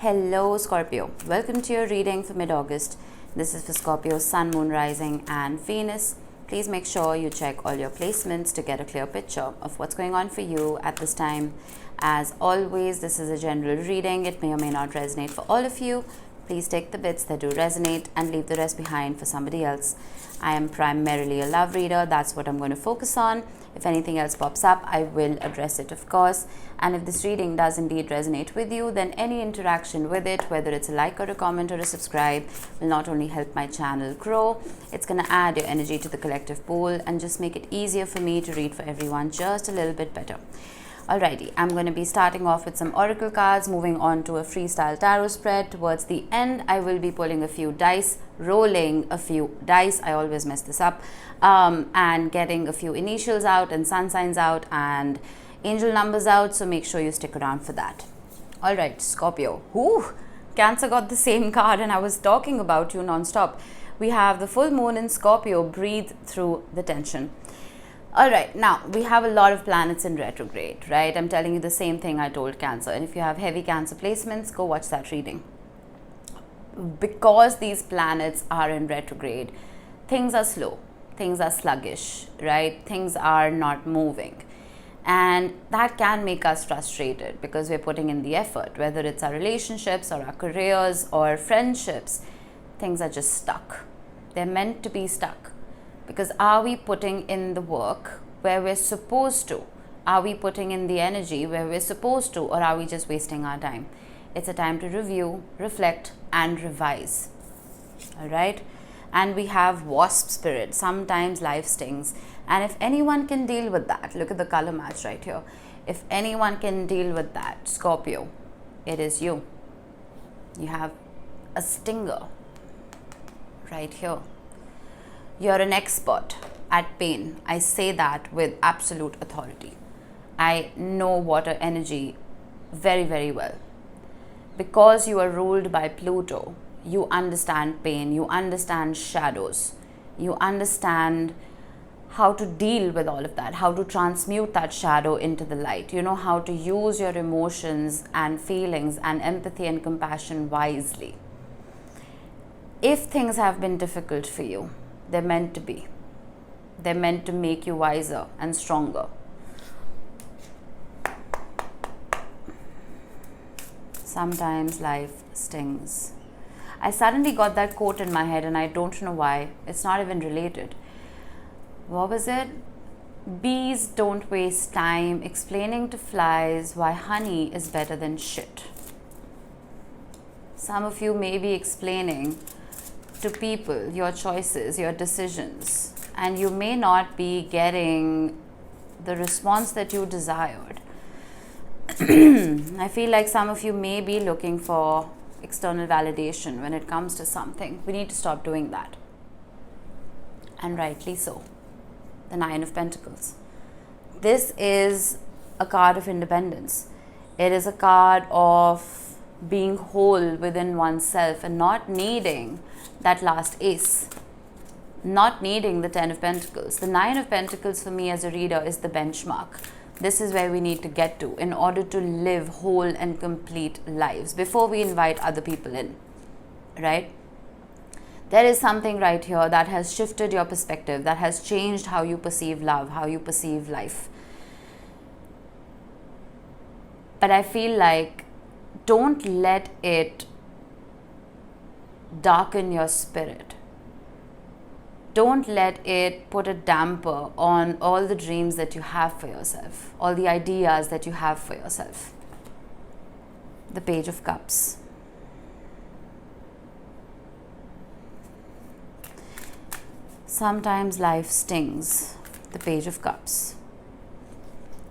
Hello Scorpio, welcome to your reading for mid-August. This is for Scorpio, Sun, Moon, Rising and Venus. Please make sure you check all your placements to get a clear picture of what's going on for you at this time. As always, this is a general reading. It may or may not resonate for all of you. Please take the bits that do resonate and leave the rest behind for somebody else. I am primarily a love reader. That's what I'm going to focus on. If anything else pops up, I will address it, of course. And if this reading does indeed resonate with you, then any interaction with it, whether it's a like or a comment or a subscribe, will not only help my channel grow, it's going to add your energy to the collective pool and just make it easier for me to read for everyone just a little bit better. Alrighty, I'm going to be starting off with some oracle cards, moving on to a freestyle tarot spread. Towards the end, I will be pulling a few dice, rolling a few dice, I always mess this up, and getting a few initials out and sun signs out and angel numbers out, so make sure you stick around for that. Alright, Scorpio. Whew, Cancer got the same card and I was talking about you non-stop. We have the full moon in Scorpio, breathe through the tension. Alright, now we have a lot of planets in retrograde, right? I'm telling you the same thing I told Cancer. And if you have heavy Cancer placements, go watch that reading. Because these planets are in retrograde, things are slow, things are sluggish, right? Things are not moving. And that can make us frustrated because we're putting in the effort, whether it's our relationships or our careers or friendships, things are just stuck. They're meant to be stuck. Because are we putting in the work where we're supposed to? Are we putting in the energy where we're supposed to, or are we just wasting our time? It's a time to review, reflect, and revise. All right? And we have wasp spirit. Sometimes life stings. And if anyone can deal with that, look at the color match right here. If anyone can deal with that, Scorpio, it is you. You have a stinger right here. You're an expert at pain. I say that with absolute authority. I know water energy very, very well. Because you are ruled by Pluto, you understand pain, you understand shadows, you understand how to deal with all of that, how to transmute that shadow into the light. You know how to use your emotions and feelings and empathy and compassion wisely. If things have been difficult for you, they're meant to be. They're meant to make you wiser and stronger. Sometimes life stings. I suddenly got that quote in my head and I don't know why. It's not even related. What was it? Bees don't waste time explaining to flies why honey is better than shit. Some of you may be explaining to people your choices, your decisions, and you may not be getting the response that you desired. I feel like some of you may be looking for external validation when it comes to something. We need to stop doing that. And rightly so. The Nine of Pentacles. This is a card of independence. It is a card of being whole within oneself and not needing that last ace, not needing the Ten of Pentacles. The Nine of Pentacles for me as a reader is the benchmark. This is where we need to get to in order to live whole and complete lives before we invite other people in, right? There is something right here that has shifted your perspective, that has changed how you perceive love, how you perceive life. But I feel like don't let it darken your spirit. Don't let it put a damper on all the dreams that you have for yourself, all the ideas that you have for yourself. The Page of Cups. Sometimes life stings. The Page of Cups.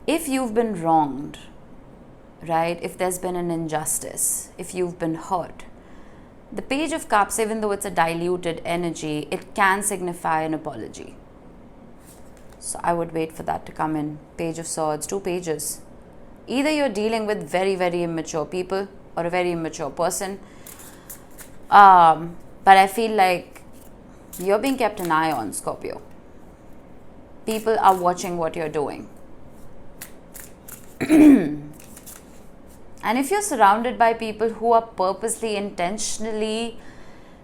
If you've been wronged, right? If there's been an injustice, if you've been hurt, the Page of Cups, even though it's a diluted energy, it can signify an apology. So I would wait for that to come in. Page of Swords, 2 pages. Either you're dealing with very, very immature people or a very immature person. But I feel like you're being kept an eye on, Scorpio. People are watching what you're doing. And if you're surrounded by people who are purposely, intentionally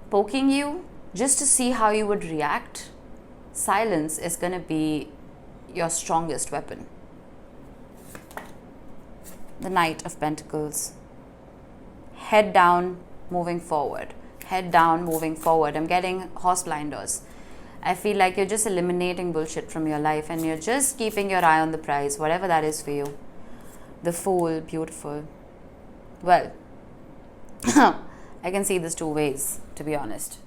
poking you just to see how you would react, silence is going to be your strongest weapon. The Knight of Pentacles. Head down, moving forward. Head down, moving forward. I'm getting horse blinders. I feel like you're just eliminating bullshit from your life and you're just keeping your eye on the prize, whatever that is for you. The Fool, beautiful. Well, I can see this two ways, to be honest.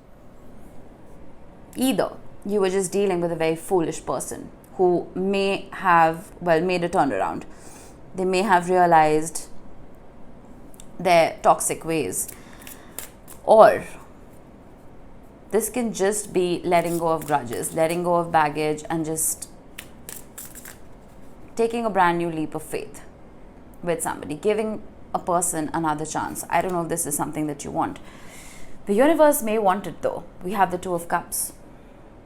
Either you were just dealing with a very foolish person who may have, made a turnaround. They may have realized their toxic ways. Or this can just be letting go of grudges, letting go of baggage, and just taking a brand new leap of faith with somebody, giving a person another chance. I don't know if this is something that you want. The universe may want it though. We have the Two of Cups.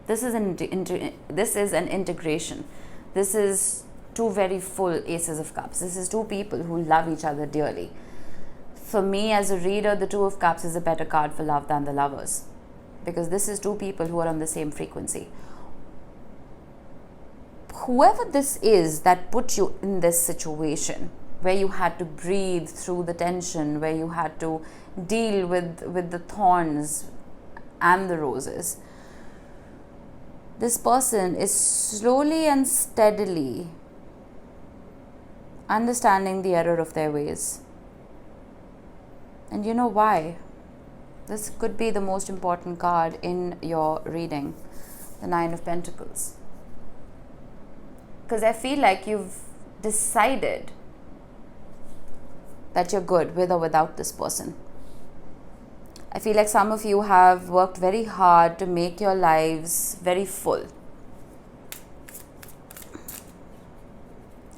This is an integration. This is two very full Aces of Cups. This is two people who love each other dearly. For me as a reader, the Two of Cups is a better card for love than the Lovers, because this is two people who are on the same frequency. Whoever this is that put you in this situation where you had to breathe through the tension, where you had to deal with the thorns and the roses, this person is slowly and steadily understanding the error of their ways. And you know why? This could be the most important card in your reading, the Nine of Pentacles. Because I feel like you've decided that you're good with or without this person. I feel like some of you have worked very hard to make your lives very full.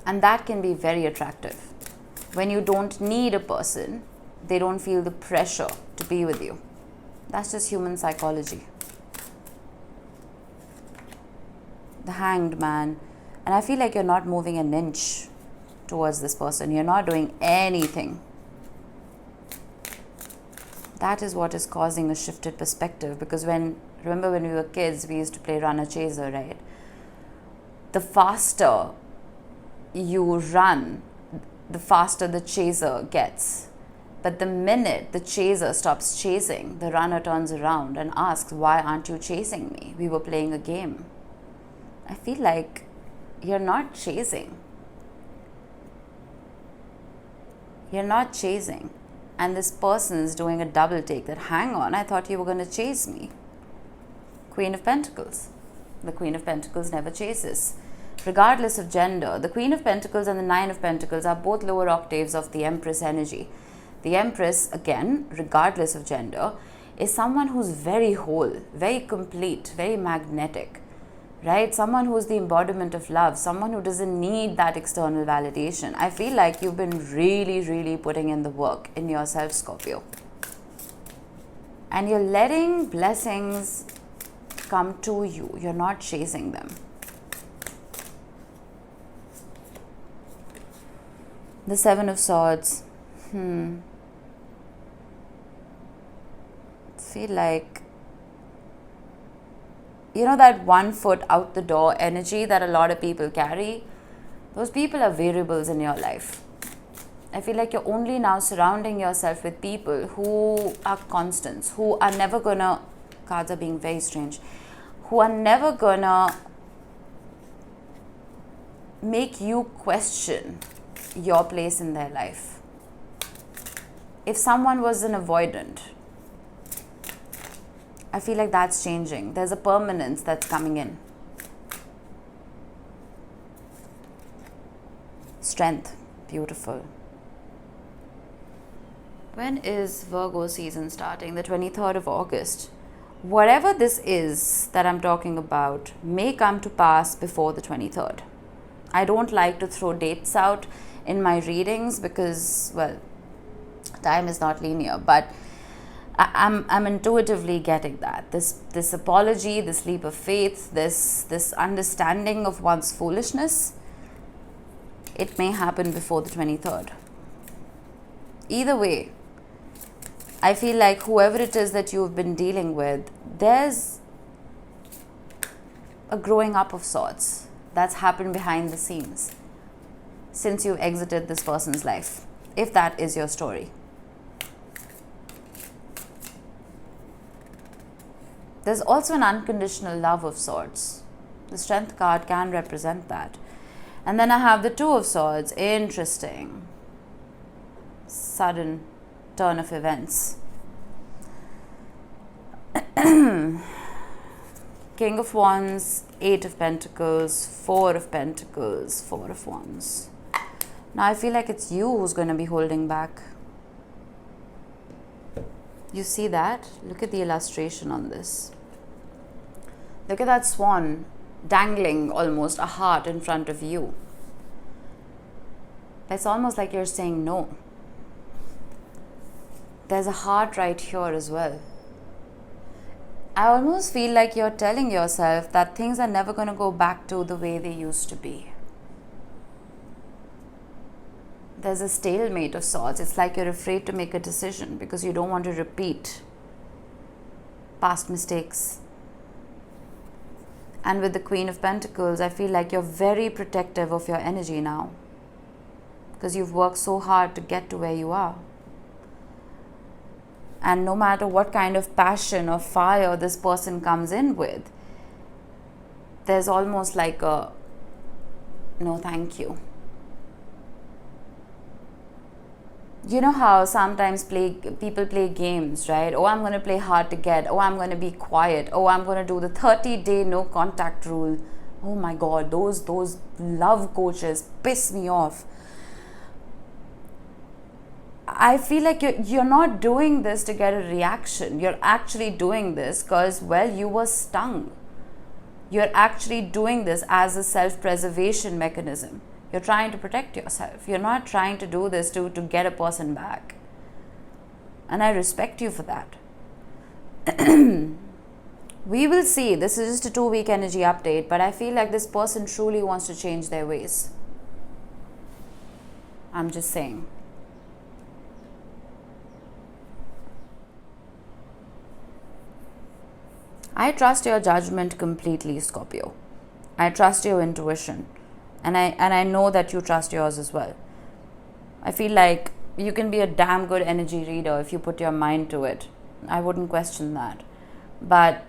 And that can be very attractive. When you don't need a person, they don't feel the pressure to be with you. That's just human psychology. The Hanged Man. And I feel like you're not moving an inch towards this person. You're not doing anything. That is what is causing a shifted perspective. Because remember when we were kids, we used to play runner chaser, right? The faster you run, the faster the chaser gets. But the minute the chaser stops chasing, the runner turns around and asks, why aren't you chasing me? We were playing a game. I feel like you're not chasing. You're not chasing. And this person's doing a double take that, hang on, I thought you were going to chase me. Queen of Pentacles. The Queen of Pentacles never chases. Regardless of gender, the Queen of Pentacles and the Nine of Pentacles are both lower octaves of the Empress energy. The Empress, again, regardless of gender, is someone who's very whole, very complete, very magnetic, right? Someone who's the embodiment of love, someone who doesn't need that external validation. I feel like you've been really, really putting in the work in yourself, Scorpio. And you're letting blessings come to you. You're not chasing them. The Seven of Swords. Feel like, you know, that 1 foot out the door energy that a lot of people carry? Those people are variables in your life. I feel like you're only now surrounding yourself with people who are constants, who are never gonna, cards are being very strange, who are never gonna make you question your place in their life. If someone was an avoidant, I feel like that's changing. There's a permanence that's coming in. Strength, beautiful. When is Virgo season starting? The 23rd of August. Whatever this is that I'm talking about may come to pass before the 23rd. I don't like to throw dates out in my readings because, well, time is not linear, but I'm intuitively getting that. This apology, this leap of faith, this understanding of one's foolishness, it may happen before the 23rd. either way, I feel like whoever it is that you've been dealing with, there's a growing up of sorts that's happened behind the scenes since you've exited this person's life, if that is your story. There's also an unconditional love of sorts. The Strength card can represent that. And then I have the Two of Swords. Interesting. Sudden turn of events. King of Wands, Eight of Pentacles, Four of Pentacles, Four of Wands. Now I feel like it's you who's going to be holding back. You see that? Look at the illustration on this. Look at that swan dangling almost a heart in front of you. It's almost like you're saying no. There's a heart right here as well. I almost feel like you're telling yourself that things are never going to go back to the way they used to be. There's a stalemate of sorts. It's like you're afraid to make a decision because you don't want to repeat past mistakes. And with the Queen of Pentacles, I feel like you're very protective of your energy now because you've worked so hard to get to where you are. And no matter what kind of passion or fire this person comes in with, there's almost like a no thank you. You know how sometimes people play games, right? Oh, I'm going to play hard to get. Oh, I'm going to be quiet. Oh, I'm going to do the 30-day no contact rule. Oh my God, those love coaches piss me off. I feel like you're not doing this to get a reaction. You're actually doing this because, well, you were stung. You're actually doing this as a self-preservation mechanism. You're trying to protect yourself. You're not trying to do this to get a person back. And I respect you for that. We will see. This is just a 2-week energy update, but I feel like this person truly wants to change their ways. I'm just saying. I trust your judgment completely, Scorpio. I trust your intuition. And I know that you trust yours as well. I feel like you can be a damn good energy reader if you put your mind to it. I wouldn't question that. But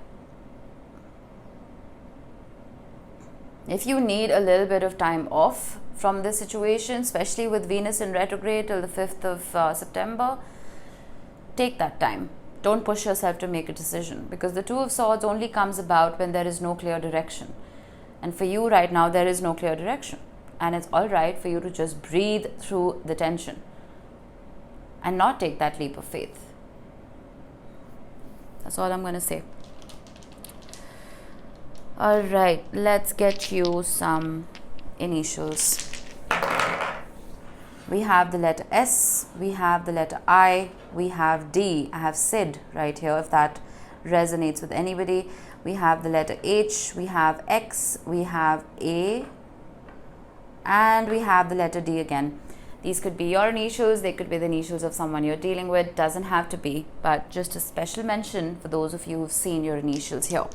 if you need a little bit of time off from this situation, especially with Venus in retrograde till the 5th of September, take that time. Don't push yourself to make a decision because the Two of Swords only comes about when there is no clear direction. And for you right now, there is no clear direction. And it's all right for you to just breathe through the tension and not take that leap of faith. That's all I'm going to say. All right, let's get you some initials. We have the letter S, we have the letter I, we have D. I have Sid right here if that resonates with anybody. We have the letter H, we have X, we have A, and we have the letter D again. These could be your initials, they could be the initials of someone you're dealing with. Doesn't have to be, but just a special mention for those of you who've seen your initials here.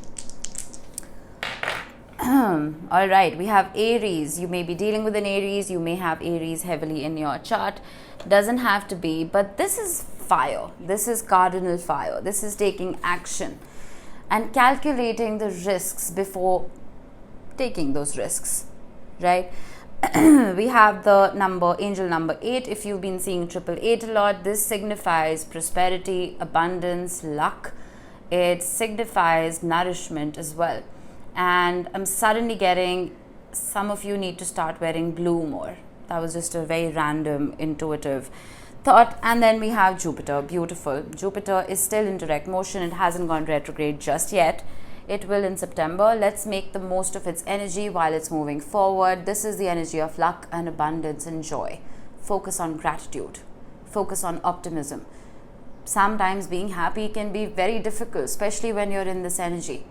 All right, we have Aries. You may be dealing with an Aries. You may have Aries heavily in your chart. Doesn't have to be, but this is fire. This is cardinal fire. This is taking action and calculating the risks before taking those risks, right? We have the number, angel number 8. If you've been seeing 888 a lot, this signifies prosperity, abundance, luck. It signifies nourishment as well. And I'm suddenly getting, some of you need to start wearing blue more. That was just a very random, intuitive thought. And then we have Jupiter. Beautiful. Jupiter is still in direct motion. It hasn't gone retrograde just yet. It will in September. Let's make the most of its energy while it's moving forward. This is the energy of luck and abundance and joy. Focus on gratitude. Focus on optimism. Sometimes being happy can be very difficult, especially when you're in this energy,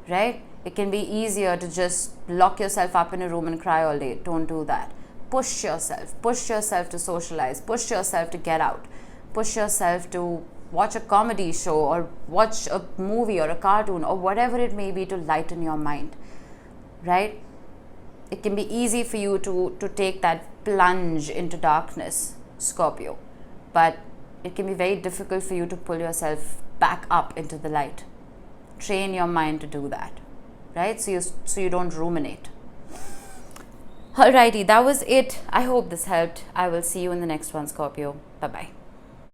right? It can be easier to just lock yourself up in a room and cry all day. Don't do that. Push yourself to socialize, push yourself to get out, push yourself to watch a comedy show or watch a movie or a cartoon or whatever it may be to lighten your mind, right? It can be easy for you to take that plunge into darkness, Scorpio, but it can be very difficult for you to pull yourself back up into the light. Train your mind to do that, right? So you don't ruminate. Alrighty, that was it. I hope this helped. I will see you in the next one, Scorpio. Bye-bye.